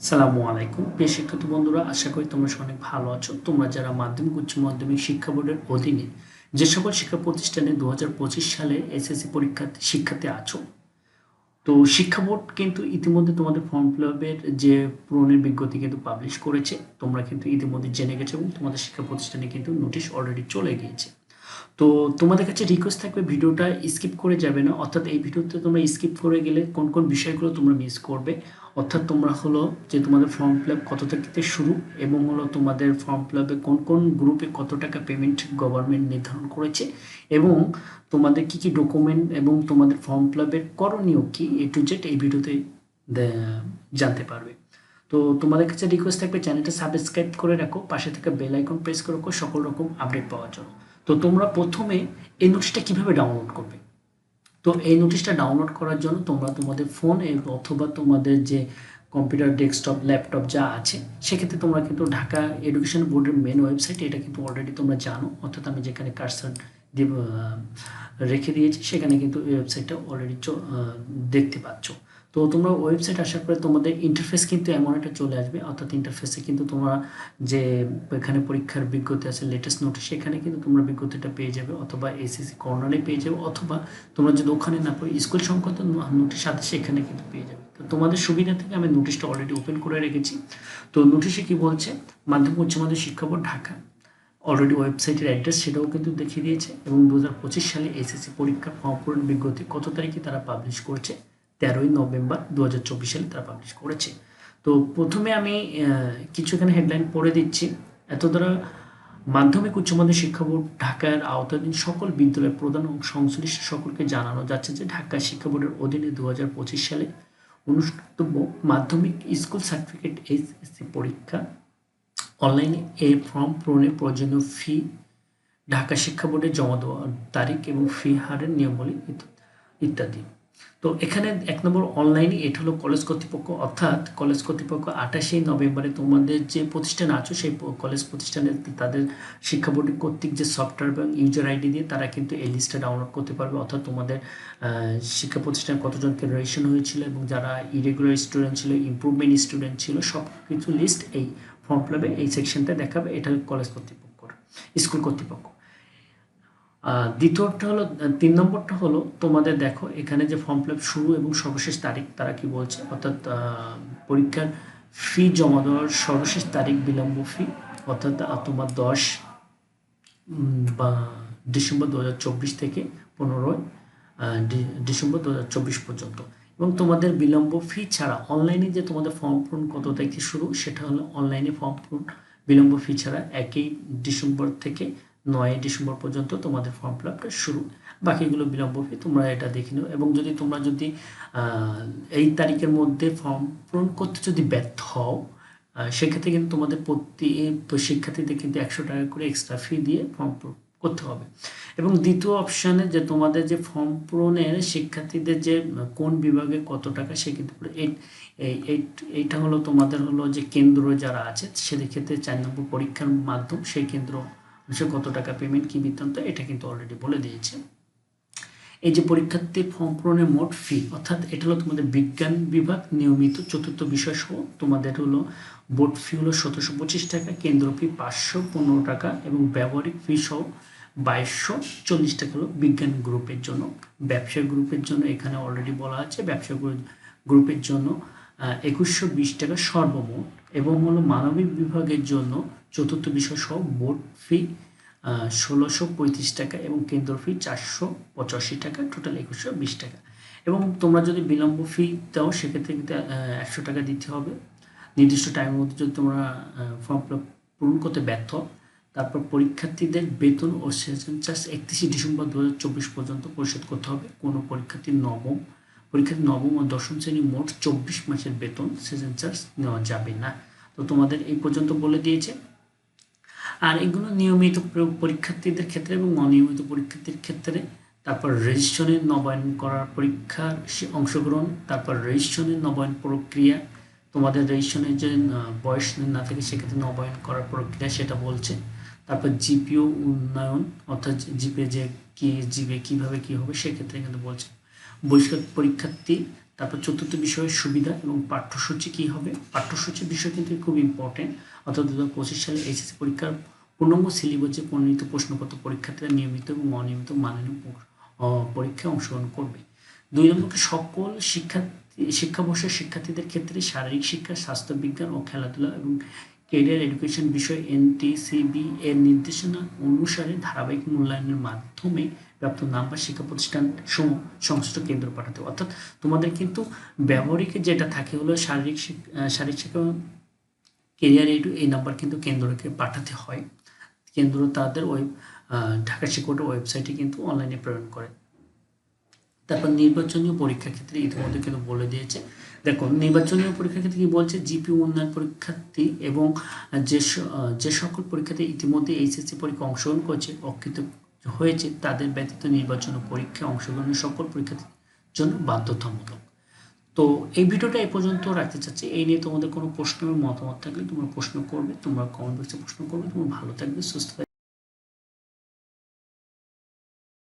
সালামু আলাইকুম প্রিয় শিক্ষার্থী বন্ধুরা, আশা করি তোমরা অনেক ভালো আছো। তোমরা যারা মাধ্যমিক উচ্চ মাধ্যমিক শিক্ষা বোর্ডের অধীনে যে সকল শিক্ষা প্রতিষ্ঠানে 2025 সালে এসএসসি পরীক্ষার্থী শিক্ষার্থী আছো, তো শিক্ষা বোর্ড কিন্তু ইতিমধ্যে তোমাদের ফর্ম ফিল আপের যে পূরণের বিজ্ঞপ্তি কিন্তু পাবলিশ করেছে। তোমরা কিন্তু ইতিমধ্যে জেনে গেছো এবং তোমাদের শিক্ষা প্রতিষ্ঠানে কিন্তু নোটিশ অলরেডি চলে গিয়েছে। তো তোমাদের কাছে রিকোয়েস্ট থাকবে ভিডিওটা স্কিপ করে যাবে না, অর্থাৎ এই ভিডিওতে তোমরা স্কিপ করে গেলে কোন কোন বিষয়গুলো তোমরা মিস করবে। অর্থাৎ তোমরা হলো যে তোমাদের ফর্ম ফিল আপ কত থেকে শুরু এবং হলো তোমাদের ফর্ম ফিল আপে কোন কোন গ্রুপে কত টাকা পেমেন্ট গভর্নমেন্ট নির্ধারণ করেছে এবং তোমাদের কি কি ডকুমেন্ট এবং তোমাদের ফর্ম ফিল আপের করণীয় কি, A to Z এই ভিডিওতে জানতে পারবে। তো তোমাদের কাছে রিকোয়েস্ট থাকবে চ্যানেলটা সাবস্ক্রাইব করে রাখো, পাশে থেকে বেল আইকন প্রেস করে রাখো সকল রকম আপডেট পাওয়ার জন্য। তো তোমরা প্রথমে এই নোটিশটা কিভাবে ডাউনলোড করবে? তো এই নোটিশটা ডাউনলোড করার জন্য তোমরা তোমাদের ফোন অথবা তোমাদের যে কম্পিউটার ডেস্কটপ ল্যাপটপ যা আছে সেক্ষেত্রে তোমরা কিন্তু ঢাকা এডুকেশন বোর্ডের মেন ওয়েবসাইট, এটা কিন্তু অলরেডি তোমরা জানো, অর্থাৎ আমি যেখানে কার্সার রেখে দিয়েছি সেখানে কিন্তু এই ওয়েবসাইটটা অলরেডি দেখতে পাচ্ছ। তো তোমরা ওয়েবসাইট আসার পরে তোমাদের ইন্টারফেস কিন্তু এমন একটা চলে আসবে, অর্থাৎ ইন্টারফেসে কিন্তু তোমরা যে এখানে পরীক্ষার বিজ্ঞপ্তি আছে লেটেস্ট নোটিশ, সেখানে কিন্তু তোমরা বিজ্ঞপ্তিটা পেয়ে যাবে, অথবা এসএসসি কর্নারে পেয়ে যাবে, অথবা তোমরা যদি ওখানে না পাও স্কুল সংক্রান্ত নোটিশ সাথে সেখানে কিন্তু পেয়ে যাবে। তো তোমাদের সুবিধা থেকে আমি নোটিশটা অলরেডি ওপেন করে রেখেছি। তো নোটিশে কি বলছে, মাধ্যমিক উচ্চ মাধ্যমিক শিক্ষা বোর্ড ঢাকা অলরেডি ওয়েবসাইটের অ্যাড্রেস সেটাও কিন্তু দেখিয়ে দিয়েছে এবং 2025 সালে এসএসসি পরীক্ষার ফর্ম পূরণ বিজ্ঞপ্তি কত তারিখে তারা পাবলিশ করেছে, 13ই নভেম্বর 2024 সালে তারা পাবলিশ করেছে। তো প্রথমে আমি কিছু এখানে হেডলাইন পড়ে দিচ্ছি। এত দ্বারা মাধ্যমিক উচ্চ মাধ্যমিক শিক্ষা বোর্ড ঢাকার আওতাধীন সকল বিদ্যালয়ের প্রধান ও সংশ্লিষ্ট সকলকে জানানো যাচ্ছে যে ঢাকা শিক্ষা বোর্ডের অধীনে 2025 সালে অনুষ্ঠিতব্য মাধ্যমিক স্কুল সার্টিফিকেট এইচএসসি পরীক্ষা অনলাইনে এই ফর্ম পূরণের প্রয়োজনীয় ফি, ঢাকা শিক্ষা বোর্ডে জমা দেওয়ার তারিখ এবং ফি হারের নিয়মাবলী ইত্যাদি। তো এখানে 1 নম্বর অনলাইনে, এটা হলো কলেজ কর্তৃপক্ষ, অর্থাৎ কলেজ কর্তৃপক্ষ 28 নভেম্বরে তোমাদের যে প্রতিষ্ঠানে আছো সেই কলেজ প্রতিষ্ঠানে তাদের শিক্ষা বোর্ড কর্তৃক যে সফটওয়্যার এবং ইউজার আইডি দিয়ে তারা কিন্তু এই লিস্টটা ডাউনলোড করতে পারবে, অর্থাৎ তোমাদের শিক্ষা প্রতিষ্ঠানে কতজনকে রেজিস্ট্রেশন হয়েছিল এবং যারা ইরেগুলার স্টুডেন্ট ছিল, ইমপ্রুভমেন্ট স্টুডেন্ট ছিল, সব কিছু লিস্ট এই ফর্ম ফিল আপে এই সেকশনটা দেখাবে। এটা কলেজ কর্তৃপক্ষ, স্কুল কর্তৃপক্ষ। দ্বিতীয়টা হলো, 3 নম্বরটা হলো তোমাদের দেখো এখানে যে ফর্ম ফিল আপ শুরু এবং সর্বশেষ তারিখ তারা কি বলছে, অর্থাৎ পরীক্ষার ফি জমা দেওয়ার সর্বশেষ তারিখ বিলম্ব ফি, অর্থাৎ তোমার 10 বা ডিসেম্বর 2024 থেকে 15 ডিসেম্বর 2024 পর্যন্ত। এবং তোমাদের বিলম্ব ফি ছাড়া অনলাইনে যে তোমাদের ফর্ম পূরণ কত তারিখে শুরু, সেটা হলো অনলাইনে ফর্ম পূরণ বিলম্ব ফি ছাড়া 1 ডিসেম্বর থেকে 9 ডিসেম্বর পর্যন্ত তোমাদের ফর্ম ফিল আপটা শুরু, বাকিগুলো বিলম্ব ফি তোমরা এটা দেখে নিও। এবং যদি তোমরা যদি এই তারিখের মধ্যে ফর্ম পূরণ করতে যদি ব্যর্থ হও, সেক্ষেত্রে কিন্তু তোমাদের প্রতি শিক্ষার্থীদের কিন্তু 100 টাকা করে এক্সট্রা ফি দিয়ে ফর্ম করতে হবে। এবং দ্বিতীয় অপশানে যে তোমাদের যে ফর্ম পূরণের শিক্ষার্থীদের যে কোন বিভাগে কত টাকা, সে কিন্তু এইটা হলো তোমাদের হলো যে কেন্দ্র যারা আছে সেদের ক্ষেত্রে 4 নম্বর পরীক্ষার মাধ্যম, সেই কেন্দ্র কত টাকা পেমেন্ট কি বৃত্তান্ত এটা কিন্তু অলরেডি বলে দিয়েছে। এই যে পরীক্ষার্থীর ফর্ম পূরণের মোট ফি, অর্থাৎ এটা হলো তোমাদের বিজ্ঞান বিভাগ নিয়মিত চতুর্থ বিষয় সহ তোমাদের হলো বোর্ড ফি হলো 1725 টাকা, কেন্দ্র ফি 515 টাকা এবং ব্যবহারিক ফি সহ 2240 টাকা হলো বিজ্ঞান গ্রুপের জন্য। ব্যবসা গ্রুপের জন্য এখানে অলরেডি বলা আছে ব্যবসা গ্রুপের জন্য 2120 টাকা সর্বমোট, এবং হলো মানবিক বিভাগের জন্য চতুর্থ বিষয় সহ বোর্ড ফি 1635 টাকা এবং কেন্দ্র ফি 485 টাকা, টোটাল 2120 টাকা। এবং তোমরা যদি বিলম্ব ফি দাও সেক্ষেত্রে কিন্তু 100 টাকা দিতে হবে নির্দিষ্ট টাইমের মধ্যে যদি তোমরা ফর্ম পূরণ করতে ব্যর্থ। তারপর পরীক্ষার্থীদের বেতন ও সেশন চার্জ 31 ডিসেম্বর 2024 পর্যন্ত পরিশোধ করতে হবে। কোনো পরীক্ষার্থী নবম ও দশম শ্রেণী মোট 24 মাসের বেতন সেশন চার্জ নেওয়া যাবে না। তো তোমাদের এই পর্যন্ত বলে দিয়েছে। আর এগুলো নিয়মিত পরীক্ষার্থীদের ক্ষেত্রে এবং অনিয়মিত পরীক্ষার্থীর ক্ষেত্রে। তারপর রেজিস্ট্রেশনের নবায়ন করার পরীক্ষার অংশগ্রহণ, তারপর রেজিস্ট্রেশনের নবায়ন প্রক্রিয়া, তোমাদের রেজিস্ট্রেশনের যে বয়স না থাকে সেক্ষেত্রে নবায়ন করার প্রক্রিয়া সেটা বলছে। তারপর জিপিও উন্নয়ন, অর্থাৎ জিপে যে কি জিপে কীভাবে কী হবে সেক্ষেত্রে কিন্তু বলছে। বহিষ্কৃত পরীক্ষার্থী তারপর চতুর্থ বিষয় সুবিধা এবং পাঠ্যসূচি কী হবে। পাঠ্যসূচির বিষয় কিন্তু খুব ইম্পর্টেন্ট, অর্থাৎ 2025 সালে এইচএসসি পরীক্ষার পূর্ণাঙ্গ সিলেবাসে পরিণত প্রশ্নপত্র পরীক্ষার্থীরা নিয়মিত এবং অনিয়মিত মাননীয় পরীক্ষায় অংশগ্রহণ করবে। 2 নম্বরকে সকল শিক্ষাবর্ষের শিক্ষার্থীদের ক্ষেত্রে শারীরিক শিক্ষা, স্বাস্থ্য বিজ্ঞান ও খেলাধুলা এবং ক্যারিয়ার এডুকেশন বিষয় এনটিসিবি এর নির্দেশনা অনুসারে ধারাবাহিক মূল্যায়নের মাধ্যমে প্রাপ্ত নাম্বার শিক্ষা প্রতিষ্ঠান সংশ্লিষ্ট কেন্দ্র পাঠাতে। অর্থাৎ তোমাদের কিন্তু ব্যবহারিকের যেটা থাকে হলো শারীরিক শিক্ষা ক্যারিয়ার এডু, এই নাম্বার কিন্তু কেন্দ্রকে পাঠাতে হয়। কেন্দ্র তাদের ঢাকা শিক্ষা বোর্ডের ওয়েবসাইটে কিন্তু অনলাইনে প্রেরণ করে। তারপর নির্বাচনীয় পরীক্ষার ক্ষেত্রে ইতিমধ্যে কিন্তু বলে দিয়েছে। দেখো নির্বাচনীয় পরীক্ষার ক্ষেত্রে কি বলছে, জিপি উন্নয়ন পরীক্ষার্থী এবং যে সকল পরীক্ষার্থী ইতিমধ্যে এইচএসসি পরীক্ষা অংশগ্রহণ করেছে অকৃত হয়েছে তাদের ব্যতীত নির্বাচনী পরীক্ষায় অংশগ্রহণের সকল পরীক্ষার্থীর জন্য বাধ্যতামূলক। তো এই ভিডিওটা এই পর্যন্ত রাখতে চাচ্ছি। এই নিয়ে তোমাদের কোনো প্রশ্ন এবং মতামত থাকলে তোমরা প্রশ্ন করবে, তোমরা কমেন্ট বক্সে প্রশ্ন করবে। তোমরা ভালো থাকবে, সুস্থ থাকবে।